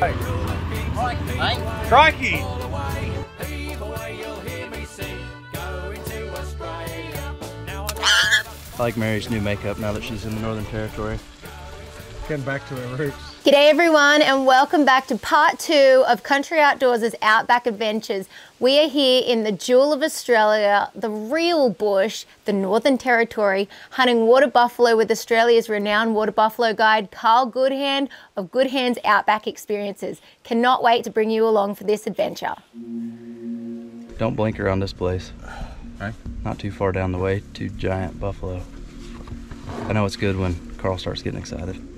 Crikey, mate. Crikey! I like Mary's new makeup now that she's in the Northern Territory. Getting back to her roots. G'day everyone, and welcome back to part 2 of Country Outdoors' Outback Adventures. We are here in the jewel of Australia, the real bush, the Northern Territory, hunting water buffalo with Australia's renowned water buffalo guide, Karl Goodhand of Goodhand's Outback Experiences. Cannot wait to bring you along for this adventure. Don't blink around this place. Right. Not too far down the way, 2 giant buffalo. I know it's good when Karl starts getting excited.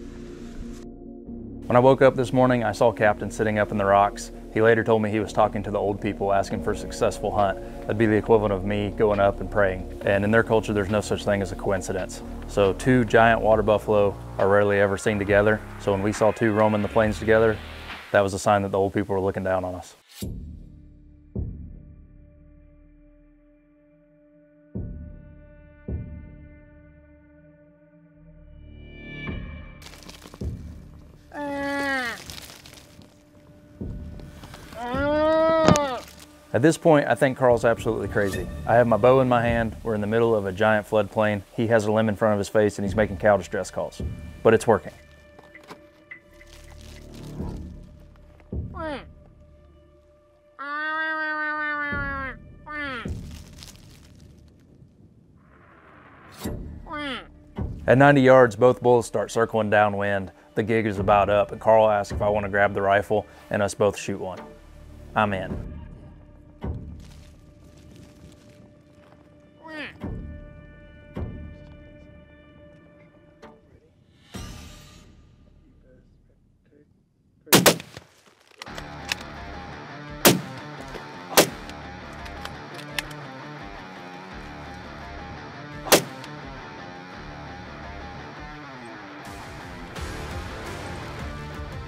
When I woke up this morning, I saw Captain sitting up in the rocks. He later told me he was talking to the old people asking for a successful hunt. That'd be the equivalent of me going up and praying. And in their culture, there's no such thing as a coincidence. So 2 giant water buffalo are rarely ever seen together. So when we saw 2 roaming the plains together, that was a sign that the old people were looking down on us. At this point, I think Karl's absolutely crazy. I have my bow in my hand, we're in the middle of a giant floodplain, he has a limb in front of his face and he's making cow distress calls. But it's working. At 90 yards, both bulls start circling downwind. The gig is about up and Karl asks if I want to grab the rifle and us both shoot one. I'm in.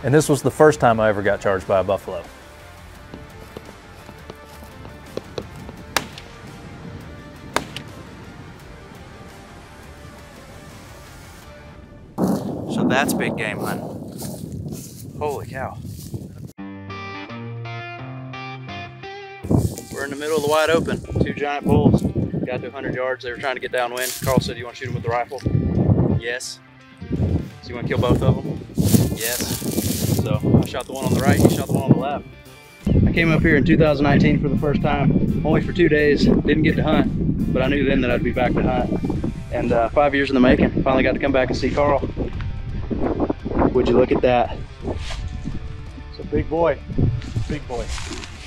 And this was the first time I ever got charged by a buffalo. So that's big game hunting. Holy cow. We're in the middle of the wide open. 2 giant bulls. Got to 100 yards. They were trying to get downwind. Karl said, "You want to shoot them with the rifle?" Yes. So you want to kill both of them? Yes. So I shot the one on the right, he shot the one on the left. I came up here in 2019 for the first time, only for 2 days. Didn't get to hunt, but I knew then that I'd be back to hunt. And 5 years in the making. Finally got to come back and see Karl. Would you look at that? It's a big boy. Big boy.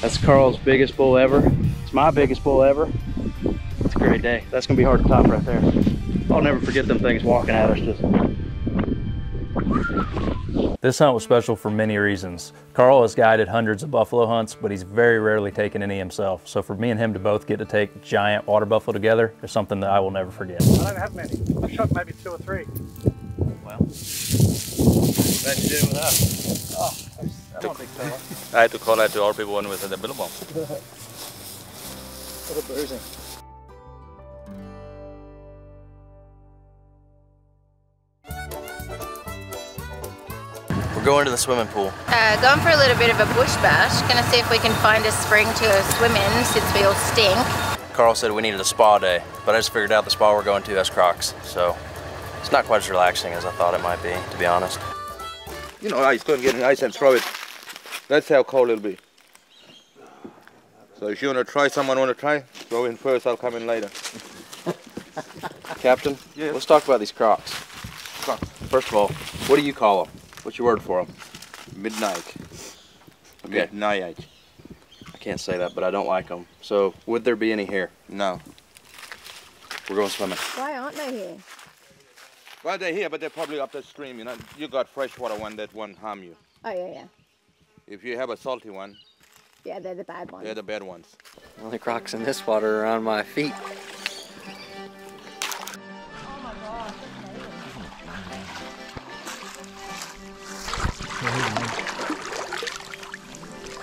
That's Karl's biggest bull ever. It's my biggest bull ever. It's a great day. That's gonna be hard to top right there. I'll never forget them things walking at us just. This hunt was special for many reasons. Karl has guided hundreds of buffalo hunts, but he's very rarely taken any himself. So for me and him to both get to take giant water buffalo together is something that I will never forget. I don't have many. I've shot maybe 2 or 3. Well, glad you did it with us. Oh, I don't think so. I had to call out to all people when we was in the billabong. What a bruising. We're going to the swimming pool. Going for a little bit of a bush bash. Gonna see if we can find a spring to swim in since we all stink. Karl said we needed a spa day, but I just figured out the spa we're going to has Crocs, so it's not quite as relaxing as I thought it might be, to be honest. You know, ice, go and get an ice and throw it. That's how cold it'll be. So if you want to try, someone want to try, go in first, I'll come in later. Captain, yes. Let's talk about these Crocs. Crocs. First of all, what do you call them? What's your word for them? Midnight. Okay. Midnight. I can't say that, but I don't like them. So, would there be any here? No. We're going swimming. Why aren't they here? Well, they're here, but they're probably up the stream, you know. You got freshwater one that won't harm you. Oh yeah. If you have a salty one, Yeah, they're the bad ones. they're the bad ones. The only Crocs in this water are on my feet.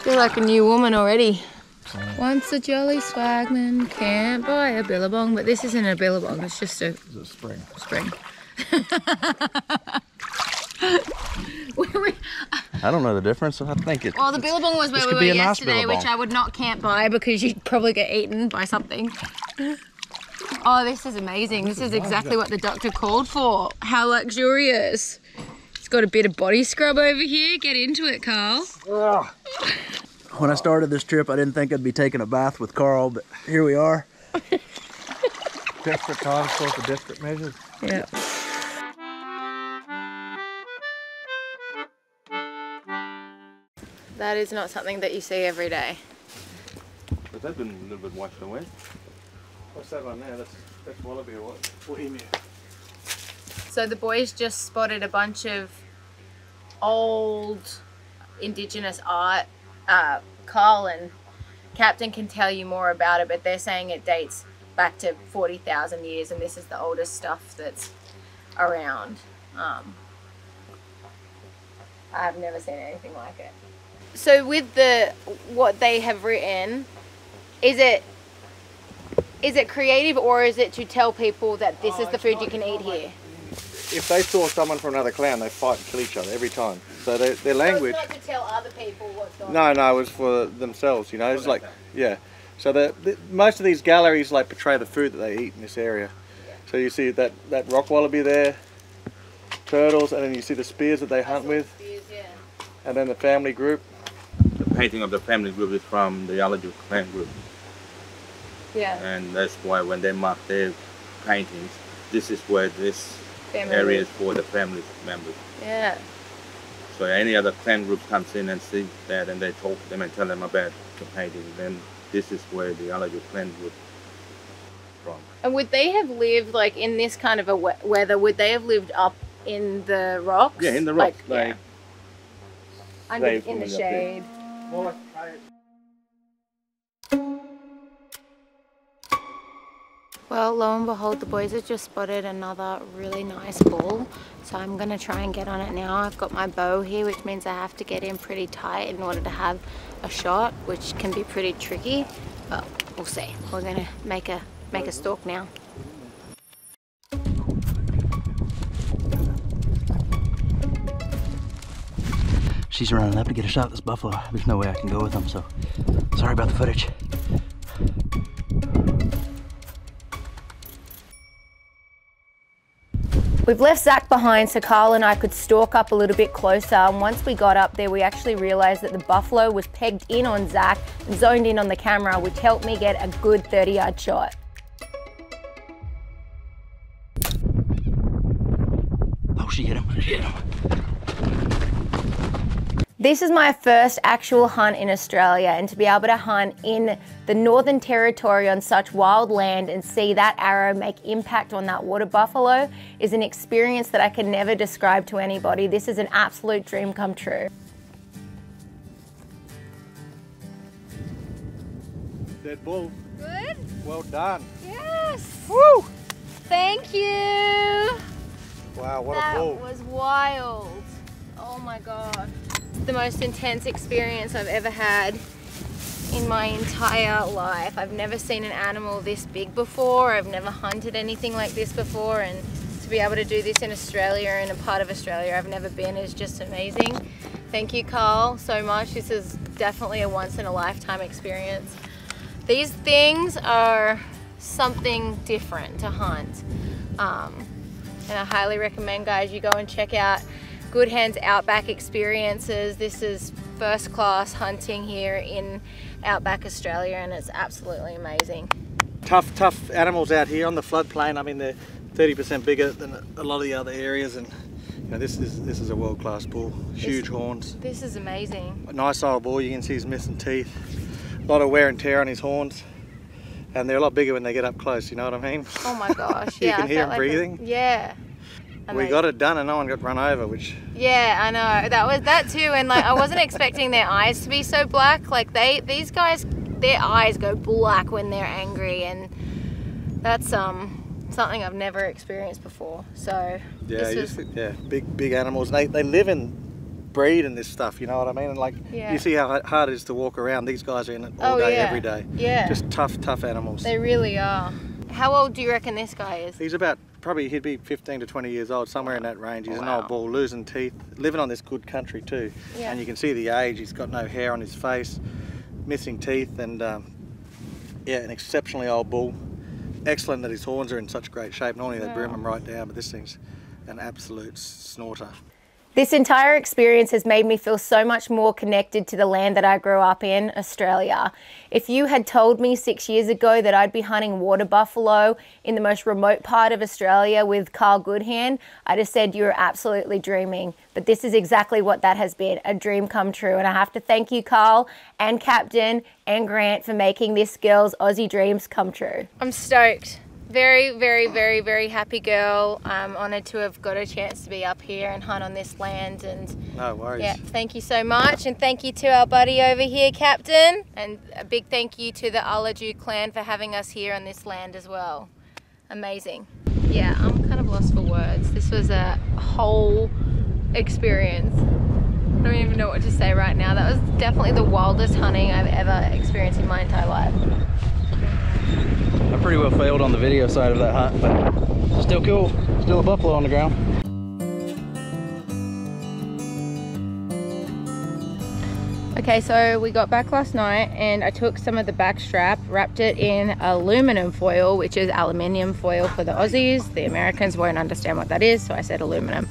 Feel like a new woman already. Once a jolly swagman can't buy a billabong, but this isn't a billabong, it's just a spring. Spring. I don't know the difference. I think it. Well, the billabong was where we were yesterday, which I would not camp by because you'd probably get eaten by something. Oh, this is amazing. This is exactly what the doctor called for. How luxurious. It's got a bit of body scrub over here. Get into it, Karl. When I started this trip, I didn't think I'd be taking a bath with Karl, but here we are. Desperate times call for desperate measures. Yeah. That is not something that you see every day. But that's been a little bit washed away. What's that one there? That's wallaby or what? Bohemia. So the boys just spotted a bunch of old Indigenous art. Karl and Captain can tell you more about it, but they're saying it dates back to 40,000 years, and this is the oldest stuff that's around. I've never seen anything like it. So with what they have written, is it creative, or is it to tell people that this is the food you can eat here? If they saw someone from another clan, they fight and kill each other every time. So their language. So it's not to tell other people what's going on. on. No, it was for themselves. You know, it's like So most of these galleries like portray the food that they eat in this area. Yeah. So you see that rock wallaby there, turtles, and then you see the spears that they hunt with. Spears, yeah. And then the family group. The painting of the family group is from the Alardju clan group. Yeah. And that's why when they mark their paintings, this is where this family area is for the family members. Yeah. So any other clan group comes in and sees that, and they talk to them and tell them about the painting, then this is where the Alardju clan group from. And would they have lived like in this kind of a weather? Would they have lived up in the rocks? Yeah, in the rocks. Like, yeah. In the shade. Well, lo and behold, the boys have just spotted another really nice bull. So I'm going to try and get on it now. I've got my bow here, which means I have to get in pretty tight in order to have a shot, which can be pretty tricky. But we'll see. We're going to make a stalk now. She's running up to get a shot at this buffalo. There's no way I can go with them, so sorry about the footage. We've left Zach behind so Karl and I could stalk up a little bit closer, and once we got up there we actually realised that the buffalo was pegged in on Zach and zoned in on the camera, which helped me get a good 30-yard shot. Oh, she hit him. She hit him. This is my first actual hunt in Australia, and to be able to hunt in the Northern Territory on such wild land and see that arrow make impact on that water buffalo is an experience that I can never describe to anybody. This is an absolute dream come true. Dead bull. Good? Well done. Yes. Woo! Thank you. Wow, what a bull. That was wild. Oh my God. The most intense experience I've ever had in my entire life. I've never seen an animal this big before. I've never hunted anything like this before, and to be able to do this in Australia, in a part of Australia I've never been, is just amazing. Thank you, Karl, so much. This is definitely a once in a lifetime experience. These things are something different to hunt. And I highly recommend, guys, you go and check out Goodhand's Outback Experiences. This is first class hunting here in Outback Australia, and it's absolutely amazing. Tough animals out here on the floodplain. I mean, they're 30% bigger than a lot of the other areas, and you know, this is a world-class bull. Huge horns. This is amazing. A nice old bull. You can see he's missing teeth. A lot of wear and tear on his horns, and they're a lot bigger when they get up close. You know what I mean? Oh my gosh! You Yeah, can hear him breathing. Yeah. We got it done and no one got run over, which... Yeah, I know. That was that too, and like I wasn't expecting their eyes to be so black. Like these guys, their eyes go black when they're angry, and that's something I've never experienced before. So yeah, big animals. They live and breed in this stuff. You know what I mean? And like you see how hard it is to walk around. These guys are in it all day, every day. Yeah. Just tough animals. They really are. How old do you reckon this guy is? He's about probably he'd be 15 to 20 years old, somewhere in that range. He's an old bull, losing teeth, living on this good country too. Yeah. And you can see the age. He's got no hair on his face, missing teeth, and yeah, an exceptionally old bull. Excellent that his horns are in such great shape. Normally they brim them right down, but this thing's an absolute snorter. This entire experience has made me feel so much more connected to the land that I grew up in, Australia. If you had told me 6 years ago that I'd be hunting water buffalo in the most remote part of Australia with Karl Goodhand, I'd have said you're absolutely dreaming. But this is exactly what that has been, a dream come true. And I have to thank you, Karl and Captain and Grant, for making this girl's Aussie dreams come true. I'm stoked. Very, very, very, very happy girl. I'm honoured to have got a chance to be up here and hunt on this land. And no worries. Yeah, thank you so much. And thank you to our buddy over here, Captain. And a big thank you to the Alardju clan for having us here on this land as well. Amazing. Yeah, I'm kind of lost for words. This was a whole experience. I don't even know what to say right now. That was definitely the wildest hunting I've ever experienced in my entire life. I pretty well failed on the video side of that hunt, but still cool. Still a buffalo on the ground. Okay, so we got back last night and I took some of the back strap, wrapped it in aluminum foil, which is aluminium foil for the Aussies. The Americans won't understand what that is, so I said aluminum.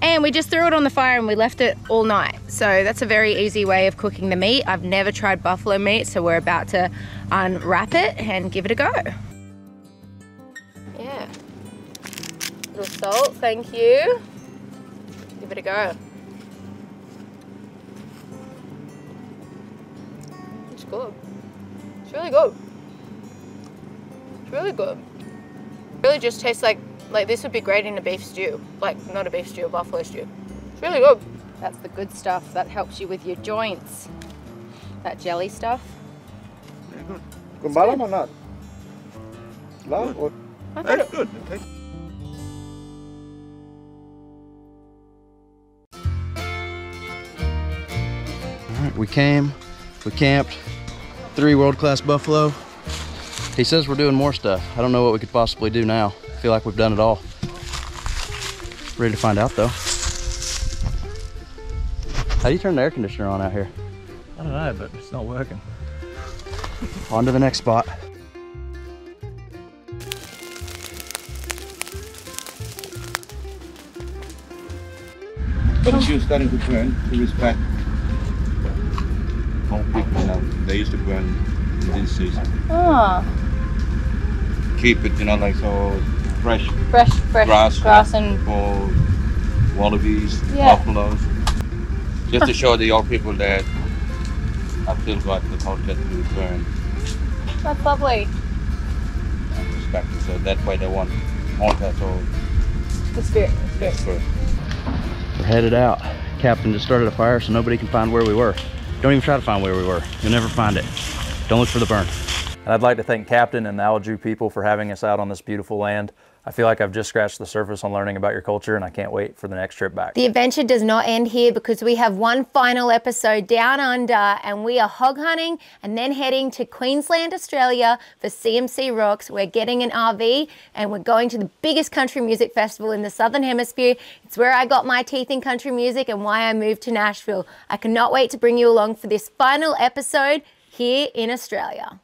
And we just threw it on the fire and we left it all night. So that's a very easy way of cooking the meat. I've never tried buffalo meat, so we're about to unwrap it and give it a go. Yeah. A little salt, thank you. Give it a go. It's good. It's really good. It's really good. It really just tastes like this would be great in a beef stew. Like, not a beef stew, a buffalo stew. It's really good. That's the good stuff. That helps you with your joints. That jelly stuff. Yeah, good. Good bottom or not? No? Or? That's good. Okay. All right, we camped, 3 world-class buffalo. He says we're doing more stuff. I don't know what we could possibly do now. I feel like we've done it all. Ready to find out though. How do you turn the air conditioner on out here? I don't know, but it's not working. On to the next spot. But she was starting to burn to respect old people now. They used to burn in this season. Oh. Keep it, you know, like so fresh grass and for wallabies, buffaloes. Just to show the old people that I've still got the culture to burn. That's lovely. And respect it. So that's why they want all that. So the spirit. We're headed out. Captain just started a fire so nobody can find where we were. Don't even try to find where we were. You'll never find it. Don't look for the burn. And I'd like to thank Captain and the Alardju people for having us out on this beautiful land. I feel like I've just scratched the surface on learning about your culture, and I can't wait for the next trip back. The adventure does not end here because we have one final episode down under and we are hog hunting and then heading to Queensland, Australia for CMC Rocks. We're getting an RV and we're going to the biggest country music festival in the Southern Hemisphere. It's where I got my teeth in country music and why I moved to Nashville. I cannot wait to bring you along for this final episode here in Australia.